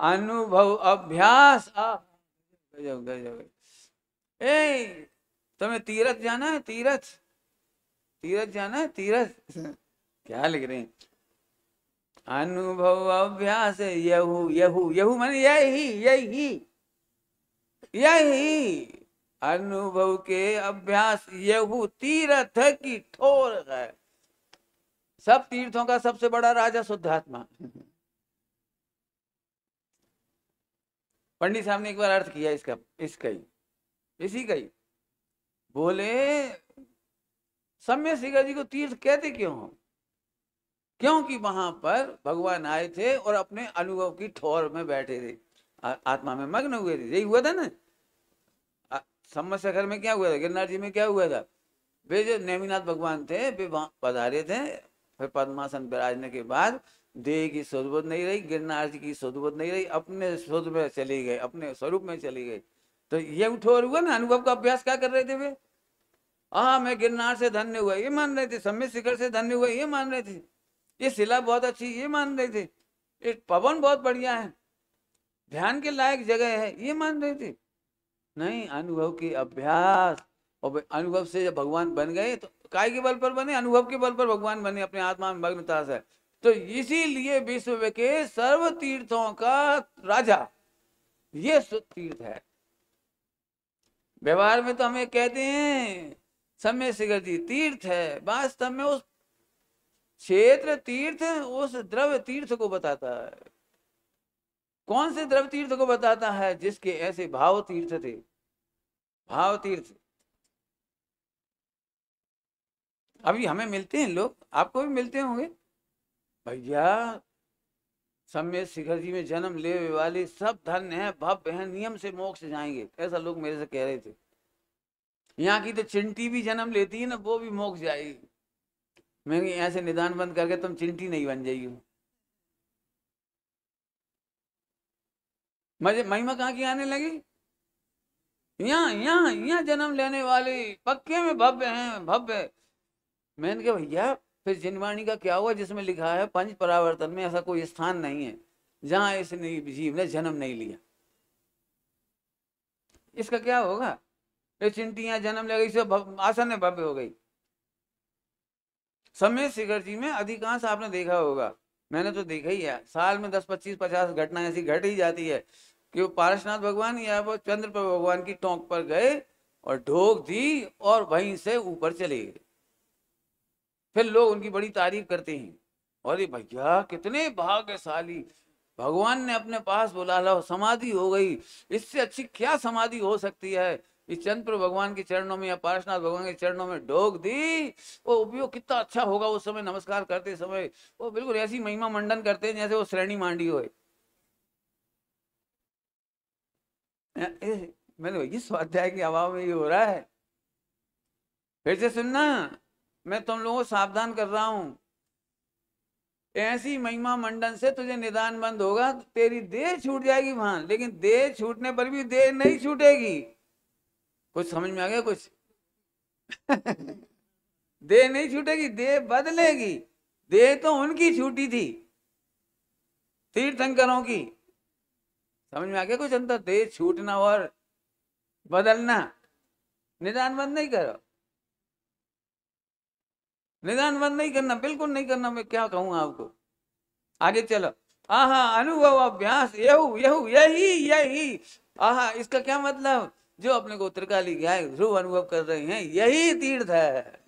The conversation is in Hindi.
अनुभव अभ्यास। गजब गजब। ए तुम्हें तीरथ जाना है? तीरथ, तीरथ जाना है, तीरथ। क्या लिख रहे हैं? अनुभव अभ्यास यहू, यहू यहू माने यही, यही यही अनुभव के अभ्यास यहू तीर्थ की ठोर है। सब तीर्थों का सबसे बड़ा राजा शुद्धात्मा। पंडित साहब ने एक बार अर्थ किया इसका, इसका ही, इसी का ही। बोले सम्य शिखर जी को तीर्थ कहते क्यों हो? क्योंकि वहां पर भगवान आए थे और अपने अनुभव की ठोर में बैठे थे, आत्मा में मग्न हुए थे। यही हुआ था ना सम्य शिखर में। क्या हुआ था? गिरनार जी में क्या हुआ था? वे जो नेमिनाथ भगवान थे वे वहां पधारे थे। फिर पद्मासन विराजने के बाद देह की सुध नहीं रही, गिरनार जी की सुध नहीं रही, अपने सुध में चली गए, अपने स्वरूप में चली गई। तो ये उठोर हुआ ना। अनुभव का अभ्यास क्या कर रहे थे वे? मैं गिरनार से धन्य हुआ ये मान रहे थे, सम्य शिखर से धन्य हुआ ये मान रहे थे, ये शिला बहुत अच्छी ये मान रहे थे, ये पवन बहुत बढ़िया है, ध्यान के लायक जगह है ये मान रहे थे। नहीं, अनुभव की अभ्यास। और अनुभव से जब भगवान बन गए तो काय के बल पर बने? अनुभव के बल पर भगवान बने, अपने आत्मा में मग्नता से। तो इसीलिए विश्व के सर्व तीर्थों का राजा ये तीर्थ है। व्यवहार में तो हमें कहते हैं सम्य शिखर जी तीर्थ है, वास्तव में उस क्षेत्र तीर्थ उस द्रव्य तीर्थ को बताता है। कौन से द्रव्य तीर्थ को बताता है? जिसके ऐसे भाव तीर्थ थे, भाव तीर्थ। अभी हमें मिलते हैं लोग, आपको भी मिलते होंगे, भैया सम्य शिखर जी में जन्म ले वाले सब धन्य हैं, भव्य हैं, नियम से मोक्ष जाएंगे, ऐसा लोग मेरे से कह रहे थे। यहाँ की तो चिंटी भी जन्म लेती है ना, वो भी मोक्ष जाएगी। मैं ऐसे निदान बंद करके तुम चिंटी नहीं बन जाइए। मजे महिमा कहाँ की आने लगी? यहाँ यहाँ यहाँ जन्म लेने वाले पक्के में भव्य हैं, भव्य। मैंने कहा भैया फिर जिनवाणी का क्या हुआ जिसमें लिखा है पंच परावर्तन में ऐसा कोई स्थान नहीं है जहां इस जीव ने जन्म नहीं लिया? इसका क्या होगा? ये चिंटियां जन्म ले गई, सब आसन में भव्य हो गई। सम्य शिखर जी में अधिकांश आपने देखा होगा, मैंने तो देखा ही है, साल में 10, 25, 50 घटना ऐसी घट ही जाती है कि वो पारसनाथ भगवान या वो चंद्रप्रभ भगवान की टोंक पर गए और ढोक दी और वहीं से ऊपर चले गए। फिर लोग उनकी बड़ी तारीफ करते हैं, अरे भैया कितने भाग्यशाली, भगवान ने अपने पास बुला लो, समाधि हो गई, इससे अच्छी क्या समाधि हो सकती है? इस चंद्र भगवान के चरणों में या पार्श्वनाथ भगवान के चरणों में ढोक दी, वो उपयोग कितना अच्छा होगा उस समय नमस्कार करते समय। वो बिल्कुल ऐसी महिमा मंडन करते हैं जैसे वो श्रेणी मांडी हो। मैंने भैया स्वाध्याय के अभाव में ये हो रहा है। फिर से सुनना, मैं तुम लोगों को सावधान कर रहा हूं, ऐसी महिमा मंडन से तुझे निदान बंद होगा, तेरी देह छूट जाएगी वहां, लेकिन देह छूटने पर भी देह नहीं छूटेगी। कुछ समझ में आ गया कुछ? देह नहीं छूटेगी, देह बदलेगी। देह तो उनकी छूटी थी, तीर्थंकरों की। समझ में आ गया कुछ अंतर? देह छूटना और बदलना। निदान बंद नहीं करो, निदान बंद नहीं करना, बिल्कुल नहीं करना। मैं क्या कहूँ आपको, आगे चलो। अनुभव अभ्यास यहू यहू यही यही। इसका क्या मतलब? जो अपने को त्रिकाली ज्ञान ध्रुव अनुभव कर रहे हैं, यही तीर्थ है।